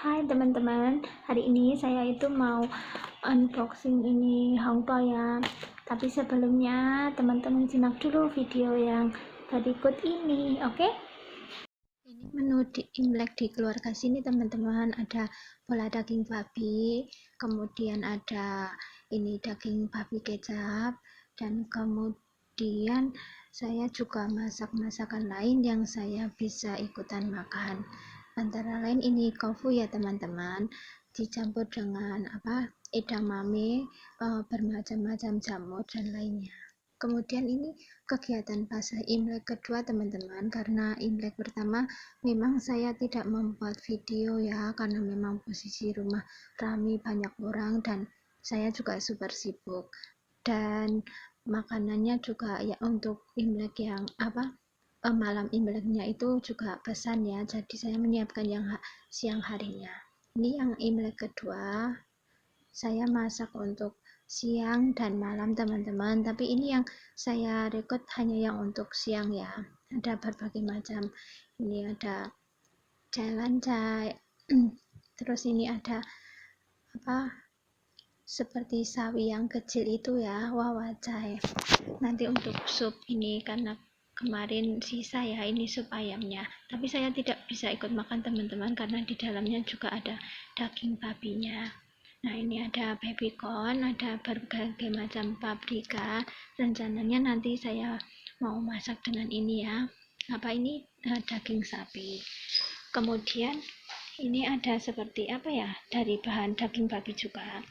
Hai teman-teman, hari ini saya itu mau unboxing ini Hongpo ya. Tapi sebelumnya teman-teman simak dulu video yang berikut ini, oke? Ini menu di Imlek di keluarga sini teman-teman, ada bola daging babi, kemudian ada ini daging babi kecap, dan kemudian saya juga masak masakan lain yang saya bisa ikutan makan. Antara lain ini tofu ya teman-teman, dicampur dengan edamame, bermacam-macam jamur dan lainnya. Kemudian ini kegiatan pasca Imlek kedua teman-teman, karena Imlek pertama memang saya tidak membuat video ya, karena memang posisi rumah ramai banyak orang dan saya juga super sibuk, dan makanannya juga ya untuk Imlek yang malam Imleknya itu juga pesan ya, jadi saya menyiapkan yang siang harinya. Ini yang Imlek kedua saya masak untuk siang dan malam teman-teman, tapi ini yang saya record hanya yang untuk siang ya. Ada berbagai macam, ini ada cai, terus ini ada seperti sawi yang kecil itu ya, wawacai. Nanti untuk sup ini, karena kemarin sisa ya, ini sup ayamnya, tapi saya tidak bisa ikut makan teman-teman karena di dalamnya juga ada daging babinya. Nah, ini ada baby corn, ada berbagai macam paprika. Rencananya nanti saya mau masak dengan ini ya, daging sapi. Kemudian ini ada seperti dari bahan daging babi juga.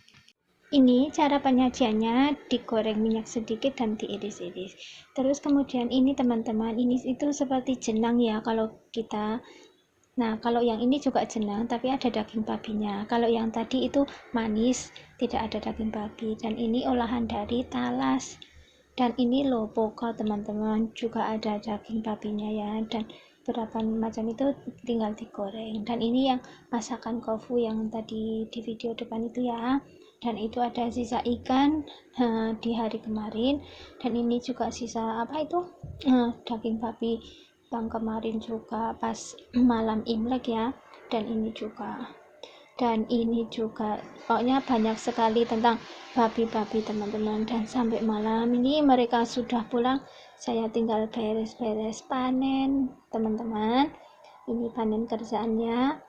Ini cara penyajiannya, digoreng minyak sedikit dan diiris-iris. Terus kemudian ini teman-teman, ini itu seperti jenang ya kalau kita. Nah, kalau yang ini juga jenang tapi ada daging babinya. Kalau yang tadi itu manis, tidak ada daging babi. Dan ini olahan dari talas. Dan ini lopoko teman-teman, juga ada daging babinya ya. Dan beberapa macam itu tinggal digoreng. Dan ini yang masakan tofu yang tadi di video depan itu ya. Dan itu ada sisa ikan di hari kemarin. Dan ini juga sisa daging babi yang kemarin juga pas malam Imlek ya. Dan ini juga pokoknya banyak sekali tentang babi-babi teman-teman. Dan sampai malam ini mereka sudah pulang, saya tinggal beres-beres panen teman-teman. Ini panen kerjaannya.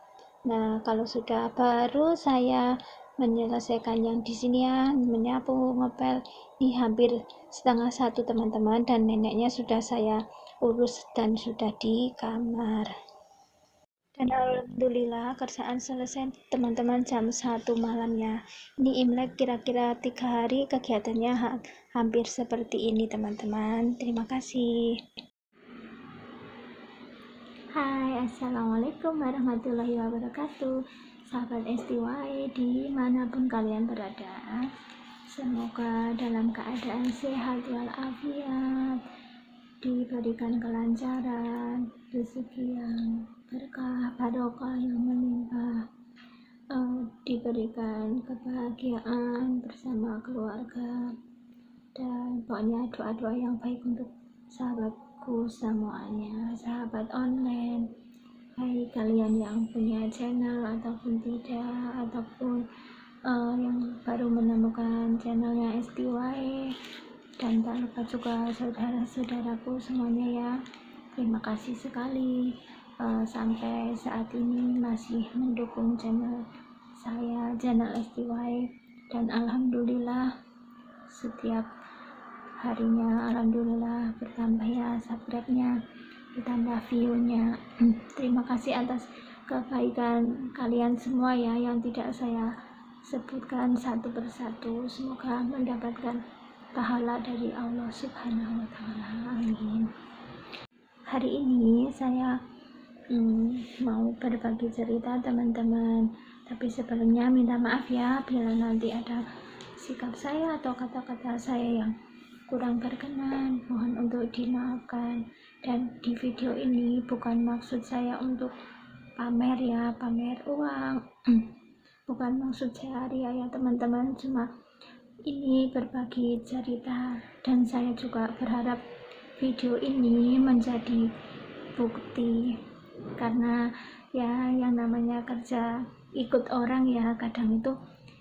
Nah, kalau sudah baru saya menyelesaikan yang di sini ya, menyapu, ngepel. Ini hampir 12:30 teman-teman, dan neneknya sudah saya urus dan sudah di kamar. Dan alhamdulillah kerjaan selesai teman-teman jam 1 malamnya. Ini Imlek kira-kira 3 hari kegiatannya hampir seperti ini teman-teman. Terima kasih. Hai, assalamualaikum warahmatullahi wabarakatuh, sahabat STY dimanapun kalian berada. Semoga dalam keadaan sehat walafiat, diberikan kelancaran, rezeki yang berkah, barokah yang melimpah, diberikan kebahagiaan bersama keluarga, dan pokoknya doa-doa yang baik untuk sahabatku semuanya, sahabat online, baik kalian yang punya channel ataupun tidak, ataupun yang baru menemukan channelnya STY, dan tak lupa juga saudara-saudaraku semuanya ya. Terima kasih sekali sampai saat ini masih mendukung channel saya, channel STY, dan alhamdulillah setiap harinya alhamdulillah bertambah ya subscribe-nya, ditambah view-nya. Terima kasih atas kebaikan kalian semua ya, yang tidak saya sebutkan satu persatu. Semoga mendapatkan pahala dari Allah Subhanahu wa Ta'ala. Amin. Hari ini saya mau berbagi cerita teman-teman, tapi sebelumnya minta maaf ya bila nanti ada sikap saya atau kata-kata saya yang kurang berkenan, mohon untuk dimaafkan. Dan di video ini bukan maksud saya untuk pamer ya, pamer uang, bukan maksud saya ria ya teman-teman, cuma ini berbagi cerita. Dan saya juga berharap video ini menjadi bukti karena ya yang namanya kerja ikut orang ya, kadang itu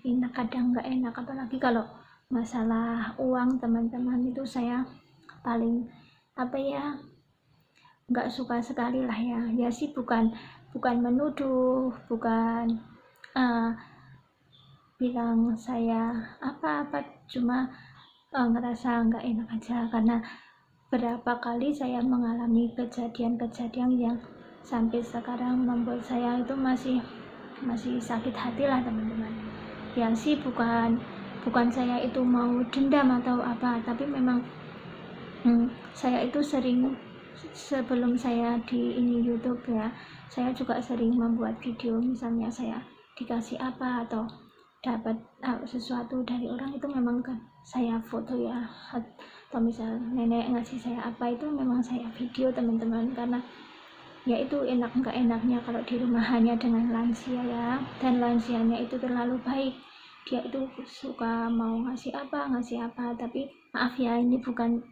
enak kadang nggak enak, apalagi kalau masalah uang teman-teman, itu saya paling apa ya, nggak suka sekali lah ya. Ya sih, bukan menuduh, bukan bilang saya apa-apa, cuma ngerasa nggak enak aja, karena berapa kali saya mengalami kejadian-kejadian yang sampai sekarang membuat saya itu masih sakit hati lah teman-teman. Ya sih, bukan saya itu mau dendam atau apa, tapi memang saya itu sering, sebelum saya di ini YouTube ya, saya juga sering membuat video, misalnya saya dikasih apa atau dapat sesuatu dari orang, itu memang kan saya foto ya, atau misal nenek ngasih saya apa, itu memang saya video teman-teman, karena ya itu enak nggak enaknya kalau di rumah hanya dengan lansia ya, dan lansianya itu terlalu baik, dia itu suka mau ngasih apa, tapi maaf ya, ini bukan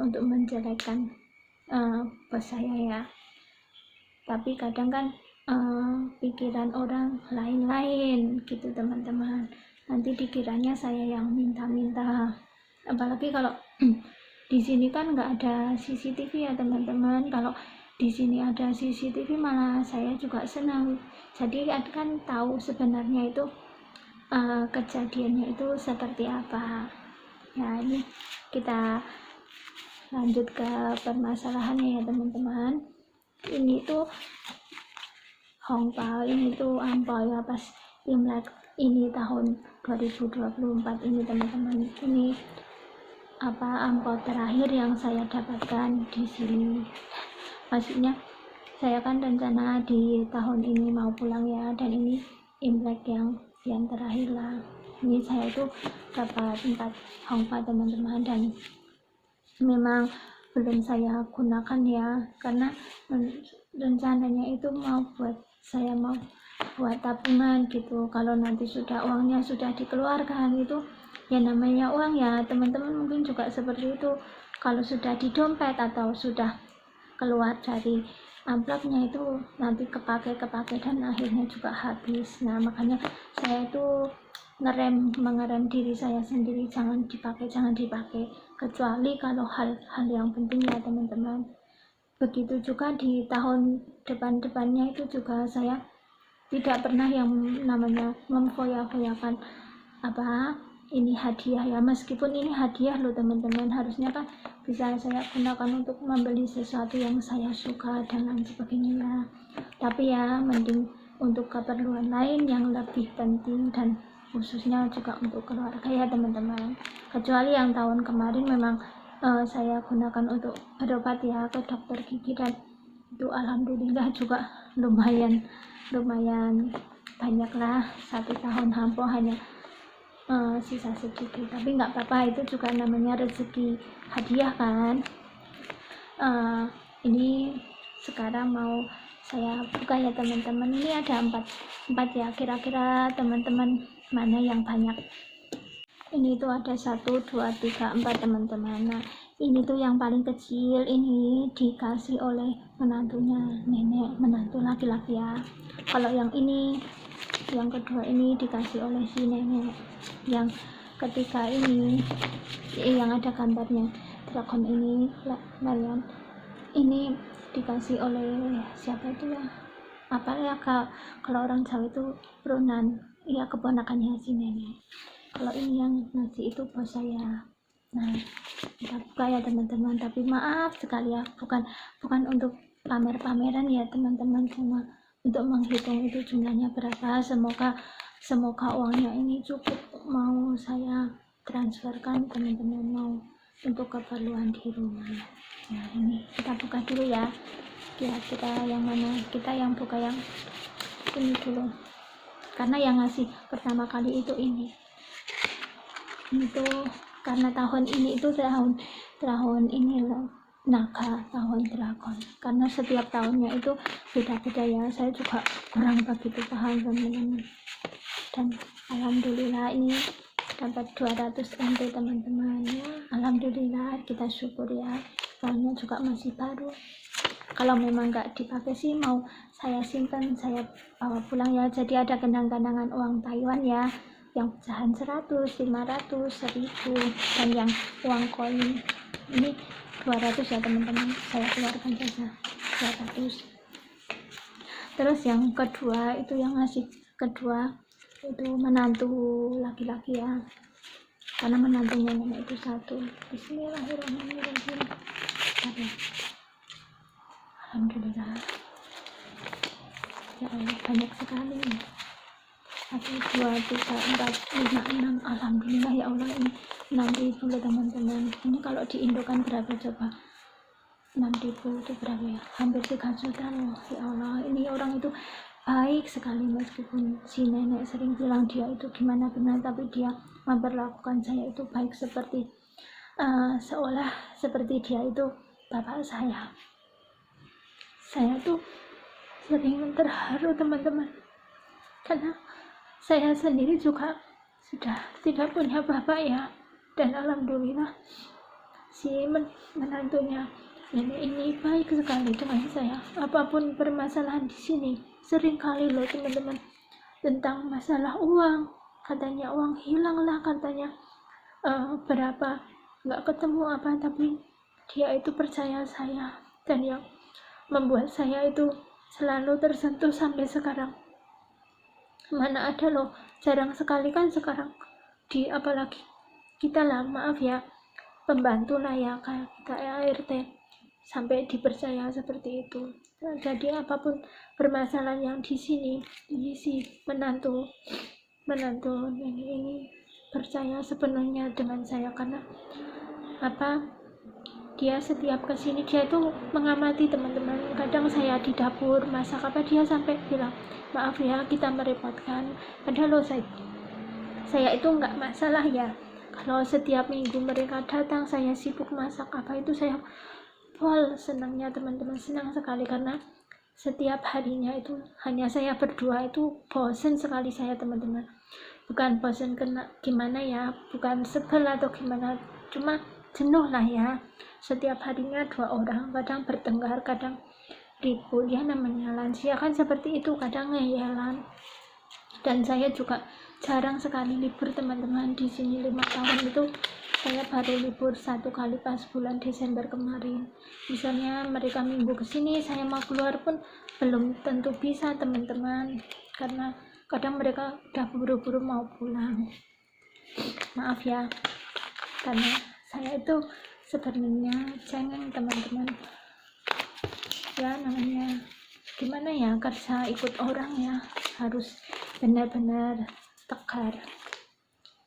untuk menjelekkan bos saya ya, tapi kadang kan pikiran orang lain-lain gitu teman-teman, nanti dikiranya saya yang minta-minta, apalagi kalau di sini kan nggak ada CCTV ya teman-teman. Kalau di sini ada CCTV malah saya juga senang, jadi kan tahu sebenarnya itu kejadiannya itu seperti apa ya. Ini kita lanjut ke permasalahannya ya teman-teman. Ini tuh Hongpao, ini tuh ampau ya, pas Imlek ini tahun 2024 ini teman-teman. Ini ampau terakhir yang saya dapatkan di sini. Maksudnya saya kan rencana di tahun ini mau pulang ya, dan ini Imlek yang terakhir lah. Ini saya itu dapat 4 Hongpao teman-teman, dan memang belum saya gunakan ya, karena rencananya itu saya mau buat tabungan gitu. Kalau nanti uangnya sudah dikeluarkan, itu ya namanya uang ya teman-teman, mungkin juga seperti itu, kalau sudah di dompet atau sudah keluar dari amplopnya itu nanti kepake dan akhirnya juga habis. Nah makanya saya itu mengerem diri saya sendiri, jangan dipakai kecuali kalau hal yang penting ya teman-teman. Begitu juga di tahun depannya itu juga saya tidak pernah yang namanya memfoya-foyakan ini hadiah ya, meskipun ini hadiah loh teman-teman, harusnya kan bisa saya gunakan untuk membeli sesuatu yang saya suka dan lain sebagainya ya. Tapi ya mending untuk keperluan lain yang lebih penting, dan khususnya juga untuk keluarga ya teman-teman. Kecuali yang tahun kemarin memang saya gunakan untuk berobat ya ke dokter gigi, dan itu alhamdulillah juga lumayan banyak lah, 1 tahun hampir hanya sisa sedikit, tapi nggak apa-apa, itu juga namanya rezeki hadiah kan. Ini sekarang mau saya buka ya teman-teman. Ini ada 4 ya, kira-kira teman-teman mana yang banyak. Ini tuh ada 1, 2, 3, 4 teman-teman. Nah ini tuh yang paling kecil, ini dikasih oleh menantunya, nenek menantu laki-laki ya. Kalau yang ini, yang kedua ini dikasih oleh si nenek. Yang ketiga ini yang ada gambarnya dragon ini, Marian, ini dikasih oleh siapa itu ya, apa ya, kalau orang Jawa itu Ronan ya, keponakannya si nenek. Kalau ini yang ngasih itu bos saya. Nah kita buka ya teman-teman, tapi maaf sekali ya, bukan untuk pamer-pameran ya teman-teman, cuma untuk menghitung itu jumlahnya berapa. Semoga uangnya ini cukup mau saya transferkan teman-teman, mau untuk keperluan di rumah. Nah ini kita buka dulu ya, kita yang mana, kita yang buka yang ini dulu, karena yang ngasih pertama kali itu ini tuh, karena tahun ini itu tahun ini loh, naga, tahun dragon, karena setiap tahunnya itu beda-beda ya, saya juga kurang begitu paham teman-teman. Dan alhamdulillah ini dapat 200 MT teman-teman ya, alhamdulillah, kita syukur ya, soalnya juga masih baru. kalau memang nggak dipakai sih mau saya simpan, saya bawa pulang ya. Jadi ada kenang-kenangan uang Taiwan ya, yang pecahan 100, 500, 1000, dan yang uang koin ini 200 ya teman-teman, saya keluarkan saja 200. Terus yang kedua itu yang ngasih kedua itu menantu laki-laki ya, karena menantunya nenek itu satu. Bismillahirrahmanirrahim. Alhamdulillah ya Allah, banyak sekali. 1, 2, 3, 4, 5, 6. Alhamdulillah ya Allah, ini 6.000 loh teman-teman. Ini kalau di Indo kan berapa coba? 6.000 itu berapa ya? Hampir 3 juta loh ya Allah. Ini orang itu baik sekali, meskipun si nenek sering bilang dia itu gimana benar, tapi dia memperlakukan saya itu baik, seperti seolah seperti dia itu bapak saya. Saya tuh sering terharu teman-teman, karena saya sendiri juga sudah tidak punya bapak ya, dan alhamdulillah si menantunya nenek ini baik sekali dengan saya. Apapun permasalahan di sini, sering kali loh teman-teman, tentang masalah uang, katanya uang hilang lah, katanya berapa nggak ketemu apa, tapi dia itu percaya saya, dan yang membuat saya itu selalu tersentuh sampai sekarang. Mana ada loh, jarang sekali kan sekarang apalagi kita lah, maaf ya, pembantu lah ya, kayak kita ART, sampai dipercaya seperti itu. Jadi apapun permasalahan yang di sini, ini si menantu ini percaya sepenuhnya dengan saya, karena dia setiap kesini dia itu mengamati teman-teman. Kadang saya di dapur masak apa, dia sampai bilang, maaf ya kita merepotkan, padahal loh saya itu nggak masalah ya kalau setiap minggu mereka datang, saya sibuk masak apa itu, saya senangnya teman-teman, senang sekali, karena setiap harinya itu hanya saya berdua, itu bosen sekali saya teman-teman. Bukan bosen kena gimana ya, bukan sebel atau gimana, cuma jenuh lah ya. Setiap harinya 2 orang, kadang bertengkar, kadang ribut ya, namanya lansia kan seperti itu, kadang ngeyelan. Dan saya juga jarang sekali libur teman-teman di sini. 5 tahun itu saya baru libur 1 kali pas bulan Desember kemarin. Misalnya mereka minggu kesini, saya mau keluar pun belum tentu bisa teman-teman, karena kadang mereka udah buru-buru mau pulang. Maaf ya, karena saya itu sebenarnya cengeng teman-teman ya, namanya gimana ya, kerja ikut orang ya, harus benar-benar tegar.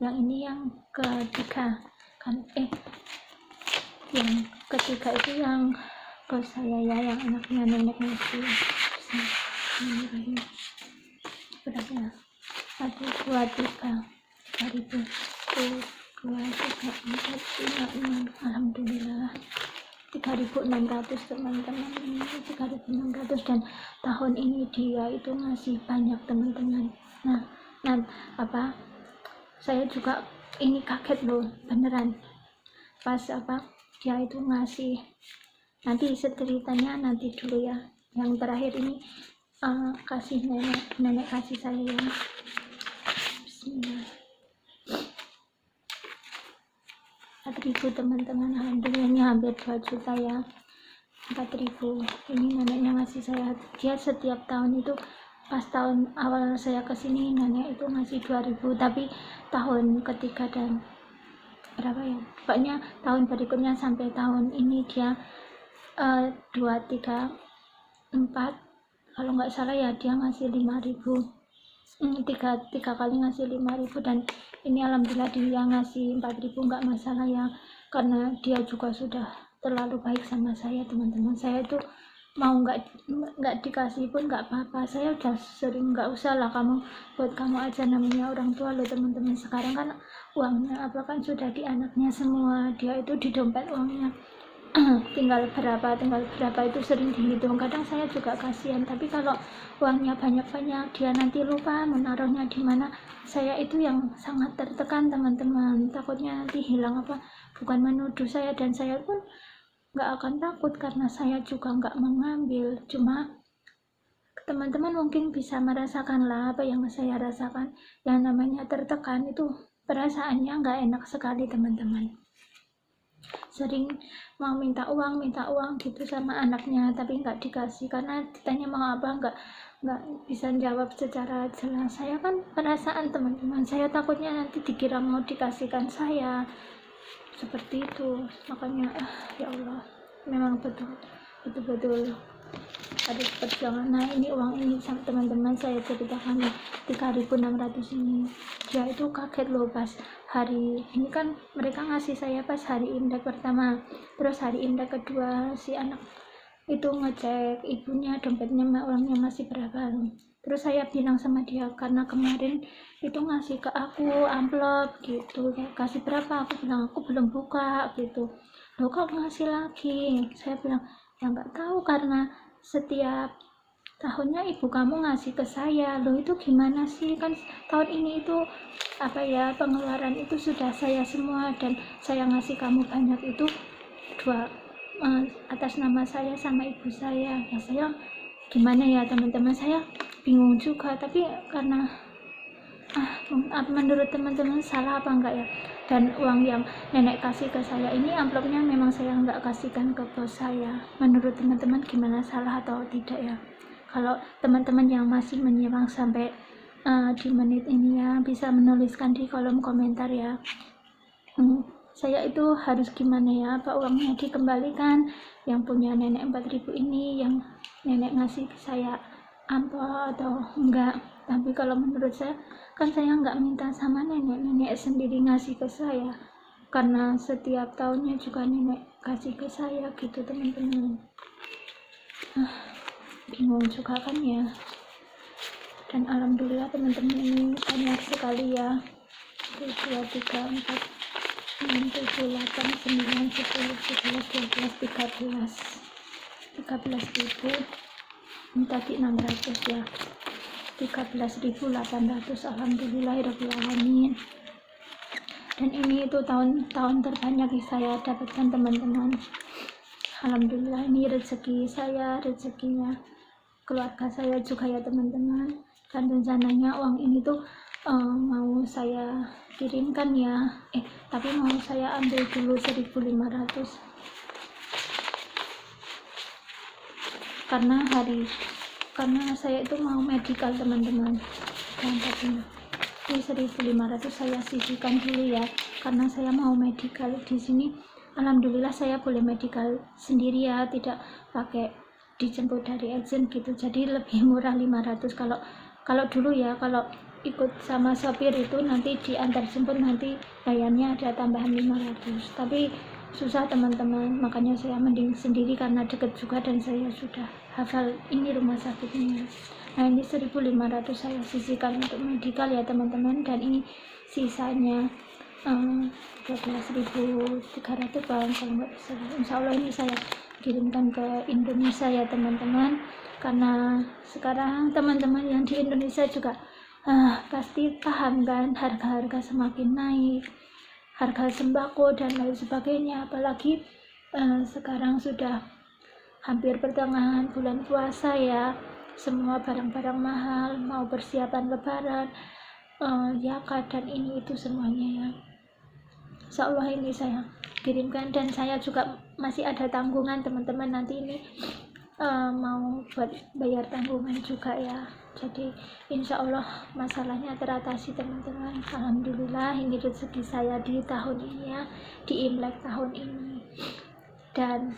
Yang ini yang ketiga kan, yang ketiga itu yang bos saya ya, yang anaknya nenek itu berapa ya, 1, 2, 3, 4, 5, 6, alhamdulillah 3.600 teman-teman, ini 3.600, dan tahun ini dia itu ngasih banyak teman-teman. Nah saya juga ini kaget loh beneran, pas dia itu ngasih, nanti ceritanya nanti dulu ya. Yang terakhir ini kasih nenek kasih saya ya. Bismillah. 4.000 teman-teman, alhamdulillahnya hampir 2 juta ya. 4.000 ini neneknya ngasih saya. Dia setiap tahun itu, pas tahun awal saya kesini nenek itu ngasih 2.000, tapi tahun ketiga dan berapa ya, pokoknya tahun berikutnya sampai tahun ini dia 2, 3, 4 kalau nggak salah ya, dia ngasih 5.000, 3 kali ngasih 5.000, dan ini alhamdulillah dia ngasih 4.000 nggak masalah ya, karena dia juga sudah terlalu baik sama saya teman-teman. Saya tuh mau nggak dikasih pun nggak apa-apa, saya udah sering, nggak usah lah kamu, buat kamu aja, namanya orang tua loh teman-teman. Sekarang kan uangnya kan sudah di anaknya semua, dia itu di dompet uangnya tinggal berapa itu sering dihitung. Kadang saya juga kasihan, tapi kalau uangnya banyak-banyak dia nanti lupa menaruhnya di mana, saya itu yang sangat tertekan teman-teman, takutnya nanti hilang bukan menuduh saya, dan saya pun nggak akan takut karena saya juga nggak mengambil. Cuma teman-teman mungkin bisa merasakan lah apa yang saya rasakan, yang namanya tertekan itu perasaannya nggak enak sekali teman-teman. Sering mau minta uang gitu sama anaknya tapi nggak dikasih karena ditanya mau apa, nggak bisa jawab secara jelas. Saya kan perasaan teman-teman, saya takutnya nanti dikira mau dikasihkan saya seperti itu. Makanya ya Allah, memang betul ada perjuangan. Nah ini uang ini teman-teman saya ceritakan 3.600 ini, dia itu kaget loh pas hari ini kan mereka ngasih saya pas hari Imlek pertama, terus hari Imlek kedua si anak itu ngecek ibunya dompetnya uangnya masih berapa. Terus saya bilang sama dia karena kemarin itu ngasih ke aku amplop gitu, kayak kasih berapa, aku bilang aku belum buka gitu. Loh kok ngasih lagi, saya bilang ya nggak tahu karena setiap tahunnya ibu kamu ngasih ke saya. Loh itu gimana sih, kan tahun ini itu apa ya, pengeluaran itu sudah saya semua dan saya ngasih kamu banyak itu atas nama saya sama ibu saya. Ya saya gimana ya teman-teman, saya bingung juga, tapi karena menurut teman-teman salah apa enggak ya. Dan uang yang nenek kasih ke saya ini amplopnya memang saya enggak kasihkan ke bos saya. Menurut teman-teman gimana, salah atau tidak ya? Kalau teman-teman yang masih menyimak sampai di menit ini ya, bisa menuliskan di kolom komentar ya. Saya itu harus gimana ya, apa uangnya dikembalikan yang punya nenek 4.000 ini, yang nenek ngasih ke saya amplop atau enggak. Tapi kalau menurut saya kan saya nggak minta sama nenek sendiri ngasih ke saya, karena setiap tahunnya juga nenek kasih ke saya gitu teman-teman. Bingung juga kan ya. Dan alhamdulillah teman-teman ini banyak sekali ya, 2, 3, 4, 6, 7, 8, 9, 10, 11, 12, 13 ribu. Ini tadi 600 ya, 13.800. Alhamdulillahirrahmanirrahim. Dan ini itu tahun terbanyak yang saya dapatkan teman-teman. Alhamdulillah, ini rezeki saya, rezekinya keluarga saya juga ya teman-teman. Dan rencananya uang ini tuh mau saya kirimkan ya, tapi mau saya ambil dulu 1.500 karena saya itu mau medical teman-teman. Dan tadi ini 1.500 saya sisihkan dulu ya, karena saya mau medical di sini. Alhamdulillah saya boleh medical sendiri ya, tidak pakai dijemput dari agent gitu, jadi lebih murah 500. Kalau dulu ya, kalau ikut sama sopir itu nanti diantar jemput, nanti bayarnya ada tambahan 500, tapi susah teman-teman. Makanya saya mending sendiri karena deket juga dan saya sudah hafal ini rumah sakitnya. Nah ini 1.500 saya sisihkan untuk medical ya teman-teman, dan ini sisanya 12.300 kalau nggak salah. Insya Allah ini saya kirimkan ke Indonesia ya teman-teman, karena sekarang teman-teman yang di Indonesia juga pasti paham kan, harga-harga semakin naik, harga sembako dan lain sebagainya. Apalagi sekarang sudah hampir pertengahan bulan puasa ya, semua barang-barang mahal, mau persiapan lebaran, zakat dan ini itu semuanya ya. Insya Allah ini saya kirimkan, dan saya juga masih ada tanggungan teman-teman, nanti ini mau buat bayar tanggungan juga ya. Jadi insya Allah masalahnya teratasi teman-teman. Alhamdulillah ini rezeki saya di tahun ini ya, di Imlek tahun ini. Dan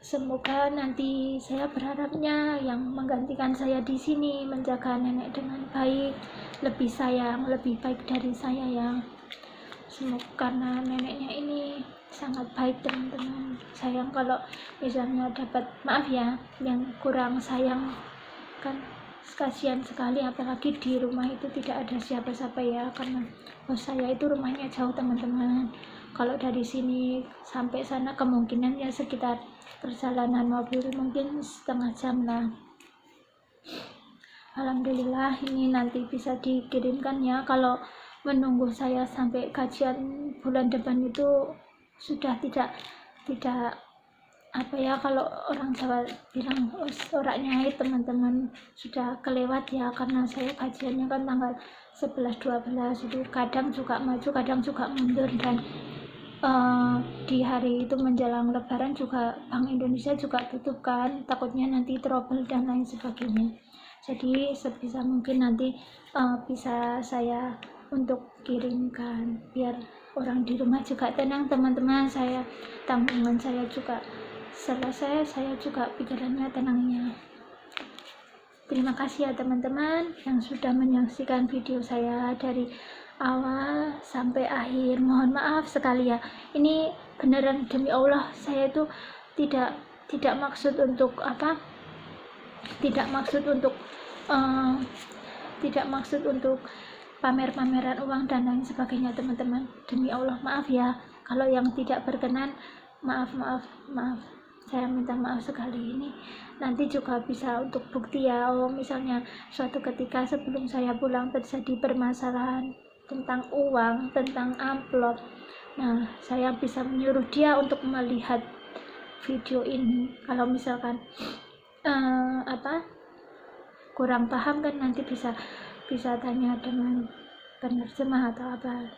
semoga nanti, saya berharapnya yang menggantikan saya di sini menjaga nenek dengan baik, lebih sayang, lebih baik dari saya ya. Semoga, karena neneknya ini sangat baik teman-teman. Sayang kalau misalnya dapat, maaf ya, yang kurang sayang kan kasihan sekali, apalagi di rumah itu tidak ada siapa-siapa ya, karena bos saya itu rumahnya jauh teman-teman. Kalau dari sini sampai sana kemungkinan ya sekitar perjalanan mobil mungkin setengah jam lah. Alhamdulillah ini nanti bisa dikirimkan ya. Kalau menunggu saya sampai gajian bulan depan itu sudah tidak apa ya, kalau orang Jawa bilang ora nyai, teman-teman, sudah kelewat ya, karena saya kajiannya kan tanggal 11-12 itu, kadang juga maju kadang juga mundur, dan di hari itu menjelang lebaran juga Bank Indonesia juga tutup kan, takutnya nanti trouble dan lain sebagainya. Jadi sebisa mungkin nanti bisa saya untuk kirimkan biar orang di rumah juga tenang, teman-teman. Saya tanggungan saya juga selesai, saya juga pikirannya tenangnya. Terima kasih ya teman-teman yang sudah menyaksikan video saya dari awal sampai akhir. Mohon maaf sekali ya, ini beneran demi Allah, saya itu tidak maksud untuk apa, tidak maksud untuk pamer-pameran uang dan lain sebagainya, teman-teman. Demi Allah, maaf ya kalau yang tidak berkenan, maaf, saya minta maaf sekali. Ini nanti juga bisa untuk bukti ya, misalnya suatu ketika sebelum saya pulang terjadi permasalahan tentang uang, tentang amplop, nah saya bisa menyuruh dia untuk melihat video ini. Kalau misalkan kurang paham kan, nanti bisa tanya dengan penerjemah atau apa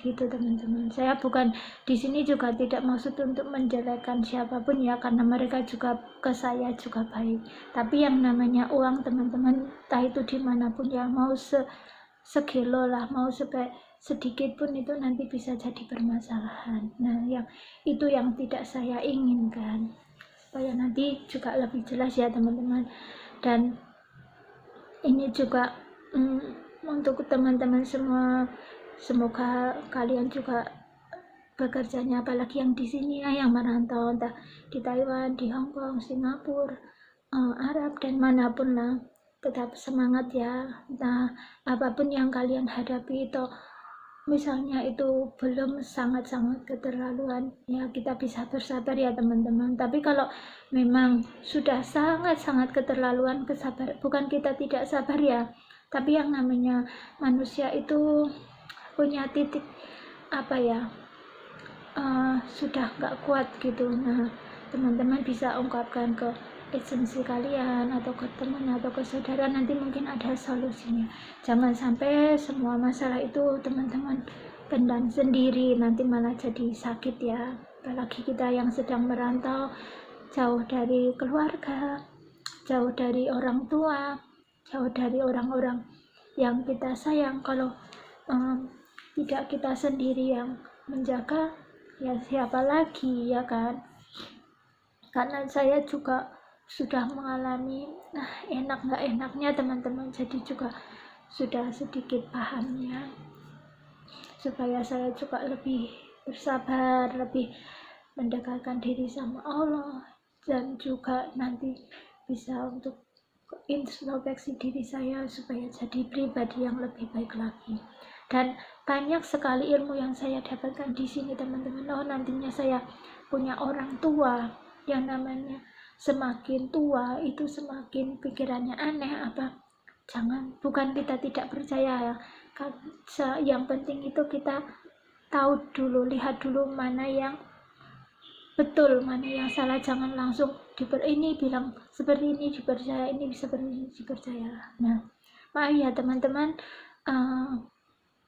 gitu, teman-teman. Saya bukan di sini juga tidak maksud untuk menjelekkan siapapun ya, karena mereka juga ke saya juga baik. Tapi yang namanya uang, teman-teman, entah itu dimanapun ya, mau sekilo lah, mau sedikit pun itu nanti bisa jadi permasalahan. Nah, itu yang tidak saya inginkan, supaya nanti juga lebih jelas ya teman-teman. Dan ini juga untuk teman-teman semua, semoga kalian juga bekerjanya, apalagi yang di sini ya, yang merantau entah di Taiwan, di Hong Kong, Singapura, Arab dan manapun lah, tetap semangat ya. Entah apapun yang kalian hadapi itu, misalnya itu belum sangat-sangat keterlaluan ya, kita bisa bersabar ya teman-teman. Tapi kalau memang sudah sangat-sangat keterlaluan, bukan kita tidak sabar ya, tapi yang namanya manusia itu punya titik apa ya, sudah nggak kuat gitu. Nah, teman-teman bisa ungkapkan ke esensi kalian atau ke teman atau ke saudara, nanti mungkin ada solusinya. Jangan sampai semua masalah itu teman-teman pendam sendiri, nanti malah jadi sakit ya. Apalagi kita yang sedang merantau, jauh dari keluarga, jauh dari orang tua, jauh dari orang-orang yang kita sayang. Kalau tidak kita sendiri yang menjaga, ya siapa lagi ya kan. Karena saya juga sudah mengalami enak nggak enaknya teman-teman, jadi juga sudah sedikit pahamnya, supaya saya juga lebih bersabar, lebih mendekatkan diri sama Allah, dan juga nanti bisa untuk introspeksi diri saya supaya jadi pribadi yang lebih baik lagi. Dan banyak sekali ilmu yang saya dapatkan di sini teman-teman. Nantinya saya punya orang tua, yang namanya semakin tua itu semakin pikirannya aneh apa, jangan, bukan kita tidak percaya ya, yang penting itu kita tahu dulu, lihat dulu mana yang betul, mana yang salah. Jangan langsung ini bilang seperti ini dipercaya, ini seperti ini dipercaya. Nah, maaf ya teman-teman,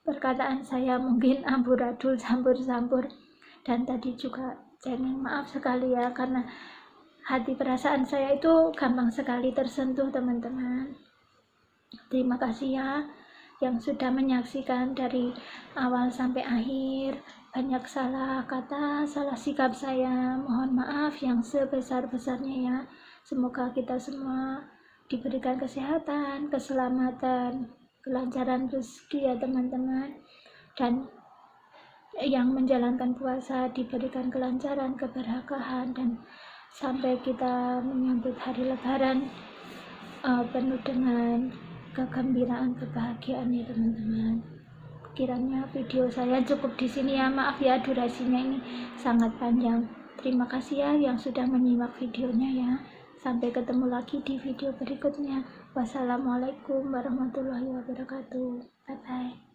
perkataan saya mungkin amburadul, campur-campur, dan tadi juga jangan, maaf sekali ya, karena hati perasaan saya itu gampang sekali tersentuh teman-teman. Terima kasih ya yang sudah menyaksikan dari awal sampai akhir. Banyak salah kata, salah sikap saya, mohon maaf yang sebesar-besarnya ya. Semoga kita semua diberikan kesehatan, keselamatan, kelancaran rezeki ya teman-teman, dan yang menjalankan puasa diberikan kelancaran, keberkahan, dan sampai kita menyambut hari lebaran penuh dengan kegembiraan, kebahagiaan ya teman-teman. Kiranya video saya cukup di sini ya, maaf ya durasinya ini sangat panjang. Terima kasih ya yang sudah menyimak videonya ya. Sampai ketemu lagi di video berikutnya. Wassalamualaikum warahmatullahi wabarakatuh. Bye bye.